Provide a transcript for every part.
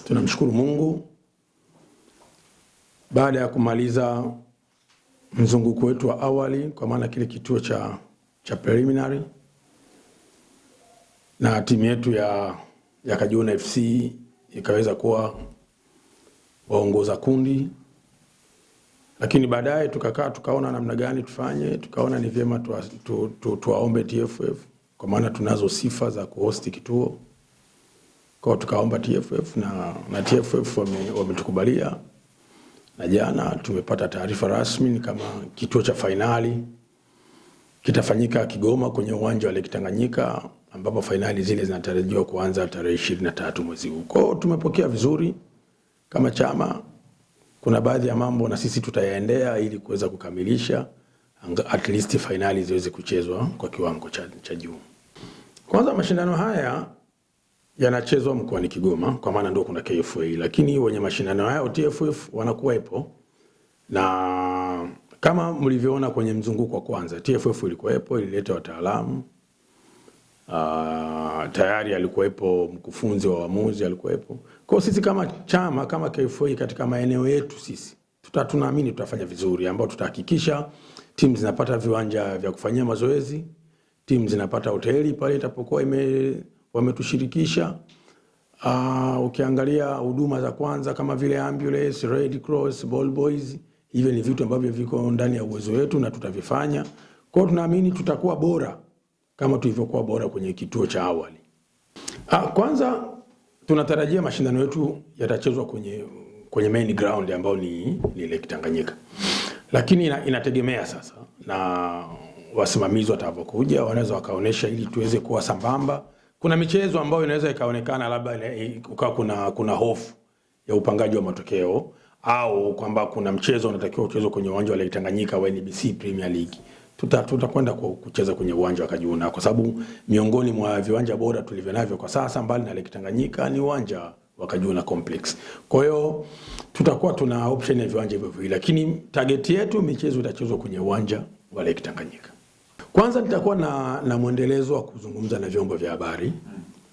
Tunamshukuru Mungu baada ya kumaliza mzunguko wetu wa awali, kwa maana kile kituo cha preliminary, na timu yetu ya Kajuna FC ikaweza kuwa waongoza kundi. Lakini baadaye tukaona namna gani tufanye, tukaona ni vyema tuwaombe TFF, kwa maana tunazo sifa za kuhost kituo. Kwa tukaomba TFF na TFF wametukubalia, na jana tumepata taarifa rasmi kama kituo cha finali kitafanyika Kigoma kwenye uwanja wa Lake Tanganyika, ambapo finali zile zinatarajiwa kuanza tarehe 23 mwezi huu. Kwa tumepokea vizuri kama chama. Kuna baadhi ya mambo na sisi tutayaendea ili kuweza kukamilisha at least finali ziweze kuchezwa kwa kiwango cha juu. Kwanza, mashindano haya yanachezwa mkoani Kigoma, kwa maana ndio kuna KFA, lakini wenye mashindano haya TFF wanakuwepo, na kama mlivyoona kwenye mzunguko wa kwanza TFF ilikuwepo, ilileta wataalamu. Tayari alikuwepo mkufunzi wa waamuzi alikuwepo. Kwa sisi kama chama, kama KFA, katika maeneo yetu sisi tunaamini tutafanya vizuri, ambao tutahakikisha timu zinapata viwanja vya kufanyia mazoezi, timu zinapata hoteli pale itapokuwa wametushirikisha. Ukiangalia huduma za kwanza kama vile ambulance, Red Cross, ball boys, hivyo ni vitu ambavyo viko ndani ya uwezo wetu na tutavifanya. Kwa tunaamini tutakuwa bora kama tulivyokuwa bora kwenye kituo cha awali. Kwanza tunatarajia mashindano yetu yatachezwa kwenye main ground ambao ni Lake Tanganyika. Lakini inategemea sasa na wasimamizi watakapokuja, wanaweza wakaonesha ili tuweze kuwa sambamba. Kuna michezo ambayo inaweza ikaonekana labda kuna hofu ya upangaji wa matokeo, au kwamba kuna mchezo unatakiwa uchezwe kwenye uwanja wa Lake Tanganyika wa NBC Premier League. Tutakwenda kucheza kwenye uwanja wa Kajuna, kwa sababu miongoni mwa viwanja bora tulivyonavyo kwa sasa mbali na Lake Tanganyika ni uwanja wa Kajuna Complex. Kwa hiyo tutakuwa tuna option ya viwanja hivyo viwili, lakini target yetu michezo itachezwa kwenye uwanja wa Lake Tanganyika. Kwanza nitakuwa na mwendelezo wa kuzungumza na vyombo vya habari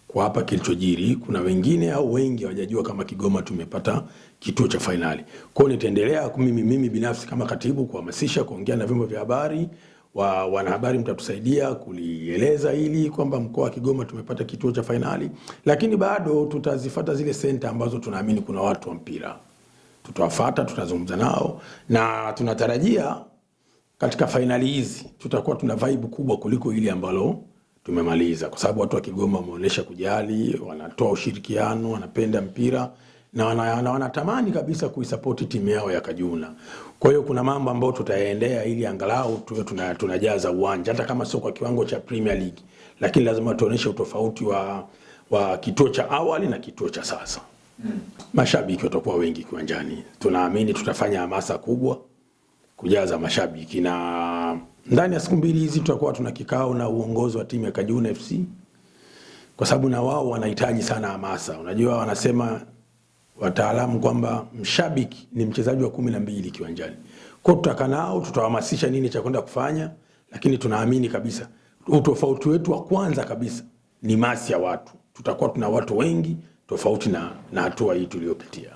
kwa hapa kilichojiri. Kuna wengine au wengi hawajajua kama Kigoma tumepata kituo cha finali. Kwa hiyo nitaendelea mimi binafsi kama katibu kuhamasisha, kuongea na vyombo vya habari. Wanahabari mtatusaidia kulieleza ili kwamba mkoa wa Kigoma tumepata kituo cha finali, lakini bado tutazifuata zile center ambazo tunaamini kuna watu wa mpira. Tutawafuata, tutazungumza nao, na tunatarajia katika finali hizi tutakuwa tuna vibe kubwa kuliko ile ambalo tumemaliza, kwa sababu watu wa Kigoma wameonyesha kujali, wanatoa ushirikiano, wanapenda mpira na wanatamani kabisa kuisupport timu yao ya Kajuna. Kwa hiyo kuna mambo ambayo tutayaendea ili angalau tuwe tunajaza uwanja, hata kama sio kwa kiwango cha Premier League, lakini lazima tuoneshe utofauti wa kituo cha awali na kituo cha sasa. Mashabiki watakuwa wengi kiwanjani. Tunaamini tutafanya hamasa kubwa kujaza mashabiki, na ndani ya siku mbili hizi tutakuwa tuna kikao na uongozi wa timu ya Kajuna FC, kwa sababu na wao wanahitaji sana hamasa. Unajua wanasema wataalamu kwamba mshabiki ni mchezaji wa 12 kiwanjani. Kwa tutakaa nao, tutawahamasisha nini cha kwenda kufanya, lakini tunaamini kabisa utofauti wetu wa kwanza kabisa ni masi ya watu. Tutakuwa tuna watu wengi tofauti na hatua hii tuliyopitia.